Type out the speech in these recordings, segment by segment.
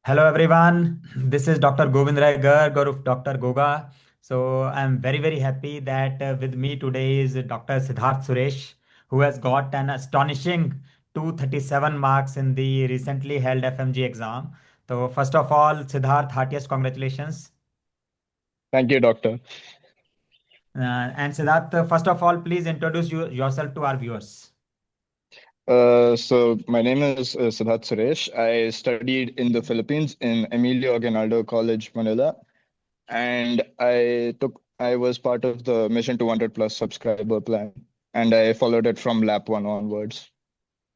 Hello everyone, this is Dr. Govind Rai Garg or Dr. Goga. So I'm very happy that with me today is Dr. Siddharth Suresh, who has got an astonishing 237 marks in the recently held FMG exam. So first of all, Siddharth, heartiest congratulations. Thank you, doctor. And Siddharth, first of all, please introduce yourself to our viewers. So my name is Siddharth Suresh. I studied in the Philippines in Emilio Aguinaldo College, Manila, and I was part of the Mission 200 plus subscriber plan, and I followed it from Lap 1 onwards.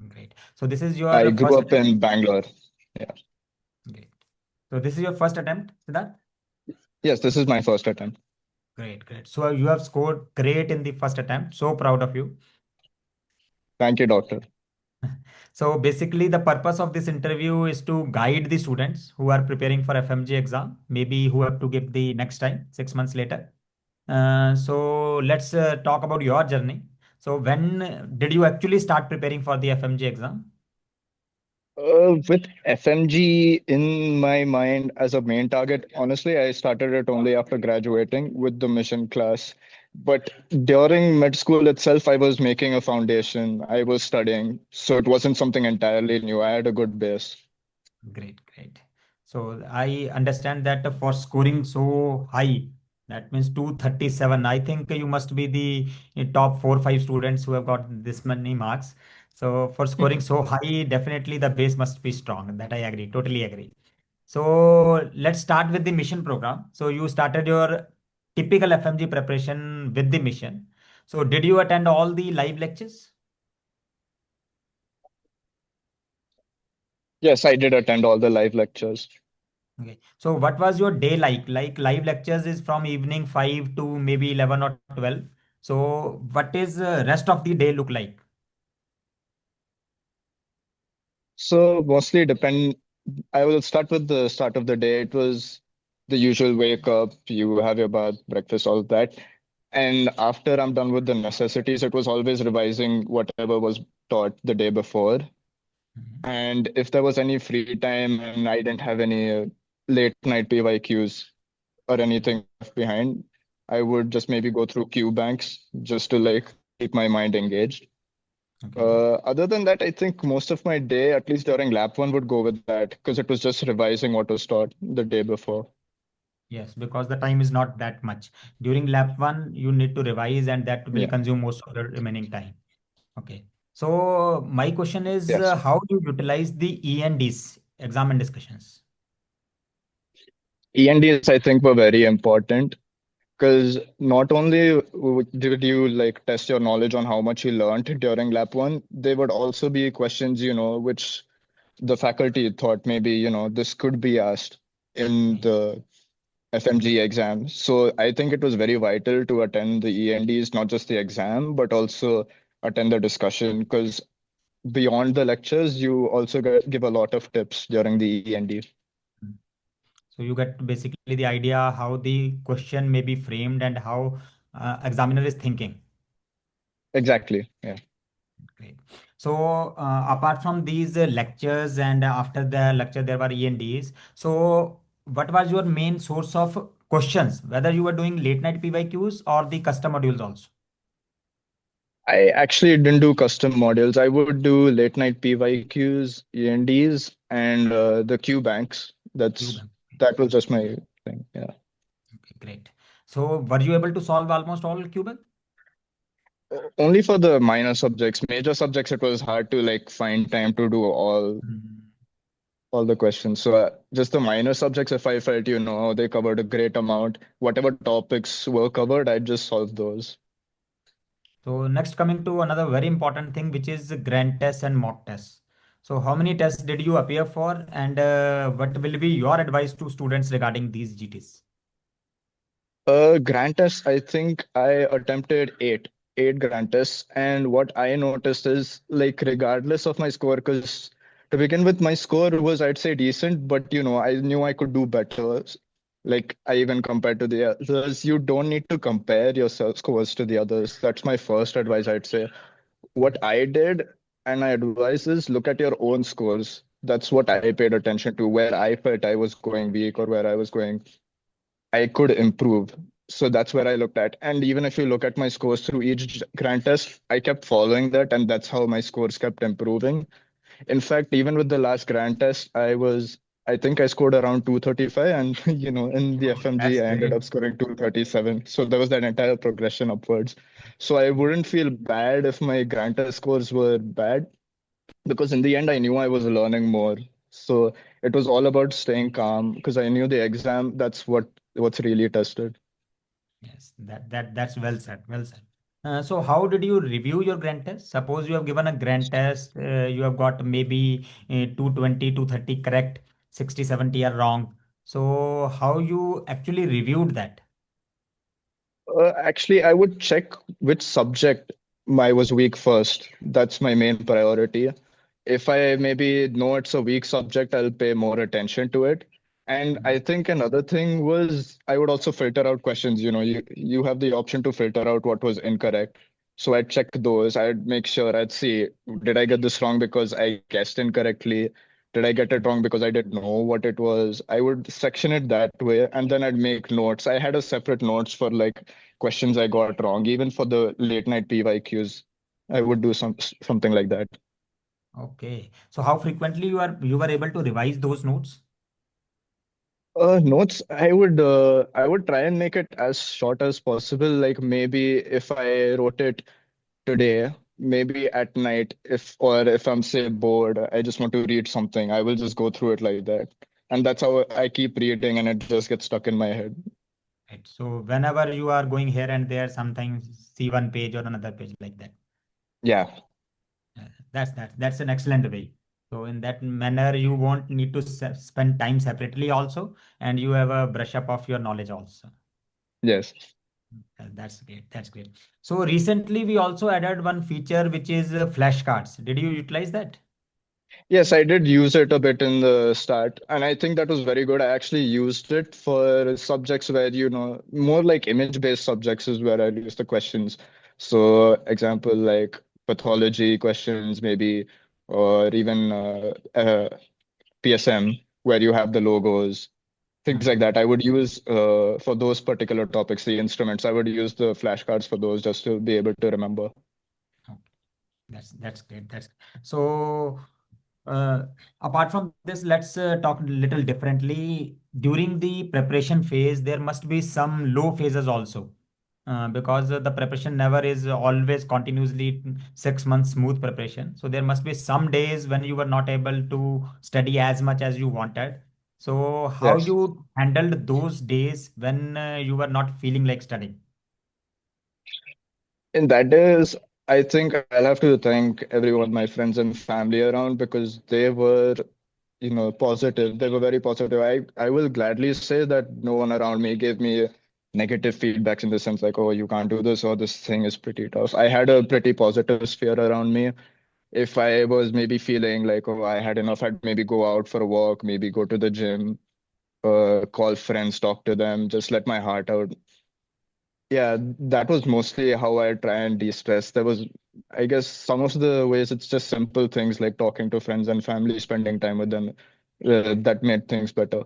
Great. So this is I your grew first up attempt. in Bangalore. Yeah. Great. So this is your first attempt, Siddharth? Yes, this is my first attempt. Great. So you have scored great in the first attempt. So proud of you. Thank you, doctor. So basically, the purpose of this interview is to guide the students who are preparing for FMG exam, maybe who have to give the next time, 6 months later. So let's talk about your journey. So when did you actually start preparing for the FMG exam? With FMG in my mind as a main target, honestly, I started it only after graduating with the mission class. But during med school itself, I was making a foundation. I was studying, so it wasn't something entirely new. I had a good base. Great. So I understand that for scoring so high, that means 237. I think you must be the top 4 5 students who have got this many marks. So for scoring so high, definitely the base must be strong. That I agree, totally agree. So let's start with the mission program. So you started your typical FMG preparation with the mission. So did you attend all the live lectures? Yes, I did attend all the live lectures. Okay. So what was your day like? Like live lectures is from evening 5 to maybe 11 or 12. So what is rest of the day look like? So mostly depend. I will start with the start of the day. It was the usual wake up, you have your bath, breakfast, all of that. And after I'm done with the necessities, it was always revising whatever was taught the day before. Mhm. And if there was any free time and I didn't have any late night PYQs or Okay. anything left behind, I would just maybe go through Qbanks just to like keep my mind engaged. Okay. Other than that, I think most of my day, at least during lap one, would go with that because it was just revising what was taught the day before. Yes, because the time is not that much. During lap one, you need to revise and that will Yeah. consume most of the remaining time. Okay. So my question is Yes. how do you utilize the E&Ds, exam and discussions? E&Ds, I think, were very important because not only did you like test your knowledge on how much you learned during lap one, they would also be questions, which the faculty thought maybe, this could be asked in Okay. the FMG exam. So I think it was very vital to attend the E&Ds, not just the exam, but also attend the discussion because beyond the lectures, you also give a lot of tips during the E&D. So you get basically the idea how the question may be framed and how examiner is thinking. Exactly. Yeah. Great. So apart from these lectures and after the lecture there were E&Ds. So what was your main source of questions? Whether you were doing late night PYQs or the custom modules also? I actually didn't do custom modules. I would do late night PYQs, E&Ds, and the Q banks. Qbank. That was just my thing. Yeah. Okay, great. So were you able to solve almost all Qbank? Only for the minor subjects. Major subjects, it was hard to like find time to do Mhm. all the questions. So just the minor subjects, if I felt, they covered a great amount, whatever topics were covered, I just solved those. So next coming to another very important thing which is grand tests and mock tests. So how many tests did you appear for and what will be your advice to students regarding these GTs? Grant tests, I think I attempted eight grant tests. And what I noticed is like, regardless of my score, because to begin with, my score was, I'd say, decent, but I knew I could do better. Like, I even compared to the others, you don't need to compare yourself scores to the others. That's my first advice, I'd say. What I did and I advise is look at your own scores. That's what I paid attention to, where I felt I was going weak or where I was going, I could improve. So that's where I looked at. And even if you look at my scores through each grant test, I kept following that, and that's how my scores kept improving. In fact, even with the last grant test, I think I scored around 235, and in the Oh, FMG, that's I ended great. up scoring 237. So there was that entire progression upwards. So I wouldn't feel bad if my grant test scores were bad, because in the end, I knew I was learning more. So it was all about staying calm because I knew the exam, that's what's really tested. Yes, that's well said. Well said. So how did you review your grant test? Suppose you have given a grant test, you have got maybe 220, 230 correct, 60, 70 are wrong. So how you actually reviewed that? Actually, I would check which subject I was weak first. That's my main priority. If I maybe know it's a weak subject, I'll pay more attention to it. And I think another thing was I would also filter out questions. You have the option to filter out what was incorrect. So I'd check those. I'd make sure I'd see, did I get this wrong because I guessed incorrectly? Did I get it wrong because I didn't know what it was? I would section it that way, and then I'd make notes. I had a separate notes for like questions I got wrong. Even for the late night PYQs, I would do something like that. Okay. So how frequently you were able to revise those notes? Notes, I would try and make it as short as possible. Like maybe if I wrote it today, maybe at night, if I'm say bored, I just want to read something, I will just go through it like that. And that's how I keep reading and it just gets stuck in my head. Right. So whenever you are going here and there, sometimes see one page or another page like that. Yeah. That's an excellent way. So in that manner, you won't need to spend time separately also, and you have a brush up of your knowledge also. Yes. That's great. That's great. So recently, we also added one feature which is flashcards. Did you utilize that? Yes, I did use it a bit in the start, and I think that was very good. I actually used it for subjects where, more like image-based subjects is where I use the questions. So, example like pathology questions, maybe, or even PSM, where you have the logos, things like Mhm. that. I would use for those particular topics, the instruments. I would use the flashcards for those just to be able to remember. Okay. That's great. That's so. Uh, Apart from this, let's talk a little differently. During the preparation phase, there must be some low phases also, because the preparation never is always continuously 6 months smooth preparation. So there must be some days when you were not able to study as much as you wanted. So how Yes. you handled those days when you were not feeling like studying? In that days, I think I'll have to thank everyone, my friends and family around, because they were, positive. They were very positive. I will gladly say that no one around me gave me negative feedbacks in the sense like, oh, you can't do this or this thing is pretty tough. I had a pretty positive sphere around me. If I was maybe feeling like, oh, I had enough, I'd maybe go out for a walk, maybe go to the gym, call friends, talk to them, just let my heart out. Yeah, that was mostly how I try and de-stress. I guess, some of the ways it's just simple things like talking to friends and family, spending time with them, that made things better.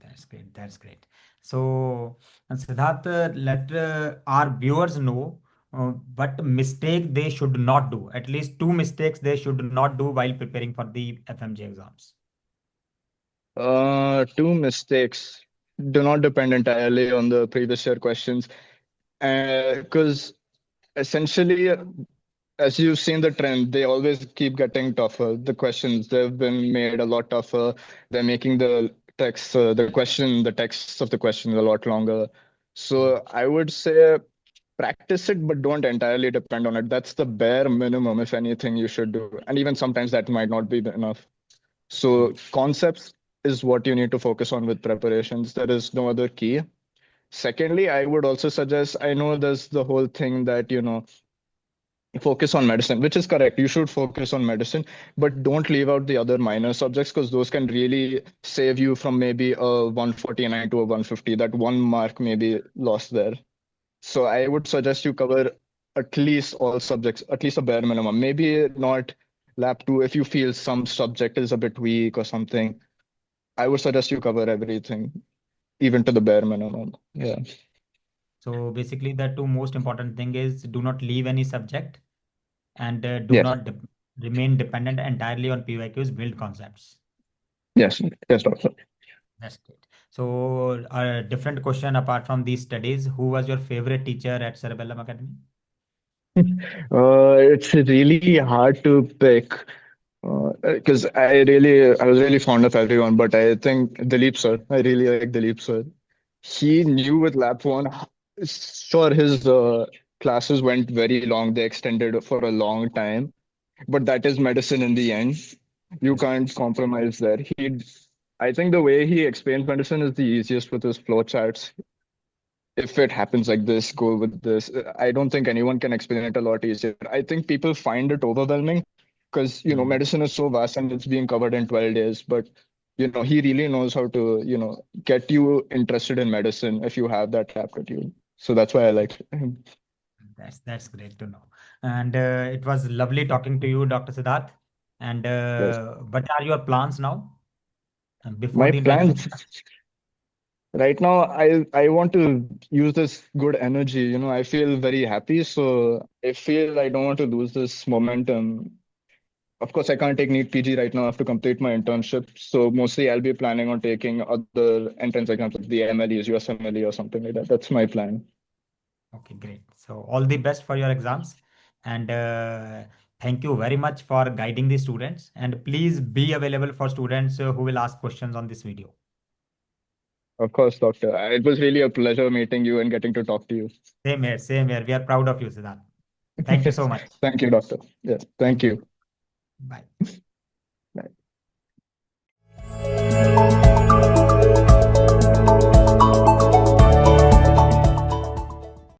That's great. That's great. So, Siddharth, let our viewers know what mistake they should not do. At least two mistakes they should not do while preparing for the FMG exams. Two mistakes do not depend entirely on the previous year questions, because essentially, as you've seen the trend, they always keep getting tougher. The questions, they've been made a lot tougher. They're making the texts of the question a lot longer. Mm, So I would say practice it, but don't entirely depend on it. That's the bare minimum, if anything, you should do. And even sometimes that might not be enough. So mm, concepts is what you need to focus on with preparations. There is no other key. Secondly, I would also suggest, I know there's the whole thing that, focus on medicine, which is correct. You should focus on medicine, but don't leave out the other minor subjects because those can really save you from maybe a 149 to a 150. That one mark may be lost there. So I would suggest you cover at least all subjects, at least a bare minimum. Maybe not lab 2, if you feel some subject is a bit weak or something, I would suggest you cover everything, even to the bare minimum. Yeah. So basically, the two most important thing is do not leave any subject and do Yes. not remain dependent entirely on PYQs, build concepts. Yes. Yes, doctor. That's great. So a different question apart from these studies, who was your favorite teacher at Cerebellum Academy? It's really hard to pick because I was really fond of everyone, but I think Dilip sir, I really like Dilip sir. He That's knew with lab one, sure, his classes went very long, they extended for a long time, but that is medicine in the end. You yes, can't compromise there. I think the way he explains medicine is the easiest with his flow charts. If it happens like this, go with this. I don't think anyone can explain it a lot easier. I think people find it overwhelming because, mm, medicine is so vast and it's being covered in 12 days. But, he really knows how to, get you interested in medicine if you have that aptitude. So that's why I like him. that's great to know. And it was lovely talking to you, Dr. Siddharth. And Yes. what are your plans now before My the interview? plans right now, I want to use this good energy. I feel very happy. So I feel I don't want to lose this momentum. Of course, I can't take NEET PG right now. I have to complete my internship. So mostly I'll be planning on taking other entrance exams like the MLEs, USMLE or something like that. That's my plan. Okay, great. So all the best for your exams. And thank you very much for guiding the students. And please be available for students who will ask questions on this video. Of course, doctor. It was really a pleasure meeting you and getting to talk to you. Same here, same here. We are proud of you, Siddharth. Thank you so much. Thank you, doctor. Yes, thank Thank you. you. Bye. Bye.